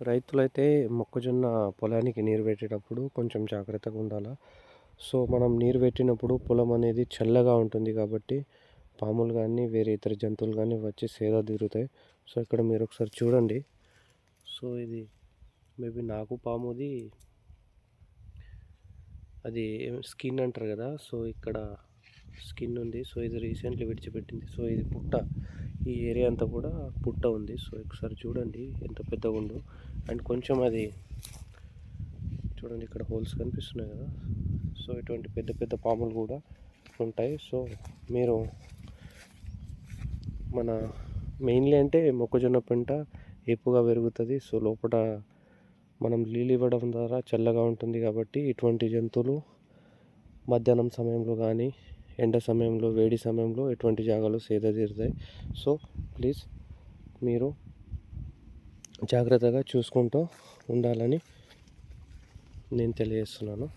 రైతులైతే మొక్కజొన్న పొలానికి నీరు పెట్టేటప్పుడు కొంచెం జాగ్రత్తగా ఉండాలి. సో మనం నీరు పెట్టినప్పుడు పొలం అనేది చల్లగా ఉంటుంది కాబట్టి పాములు కానీ వేరే ఇతర జంతువులు కానీ వచ్చి సేద తీరుతాయి. సో ఇక్కడ మీరు ఒకసారి చూడండి. సో ఇది మేబీ నాకు పాముది అది స్కిన్ అంటారు కదా. సో ఇక్కడ స్కిన్ ఉంది. సో ఇది రీసెంట్లీ విడిచిపెట్టింది. సో ఇది పుట్ట, ఈ ఏరియా అంతా కూడా పుట్ట ఉంది. సో ఒకసారి చూడండి ఎంత పెద్దగా ఉందో. అండ్ కొంచెం అది చూడండి, ఇక్కడ హోల్స్ కనిపిస్తున్నాయి కదా. సో ఇటువంటి పెద్ద పెద్ద పాములు కూడా ఉంటాయి. సో మీరు మన మెయిన్లీ అంటే మొక్కజొన్న పంట ఏపుగా పెరుగుతుంది. సో లోపల మనం నీళ్ళు ఇవ్వడం ద్వారా చల్లగా ఉంటుంది కాబట్టి ఇటువంటి జంతువులు మధ్యాహ్నం సమయంలో కానీ ఎండ సమయంలో వేడి సమయంలో ఎటువంటి జాగాలో సేద తీరుతాయి. సో ప్లీజ్ మీరు జాగ్రత్తగా చూసుకుంటూ ఉండాలని నేను తెలియజేస్తున్నాను.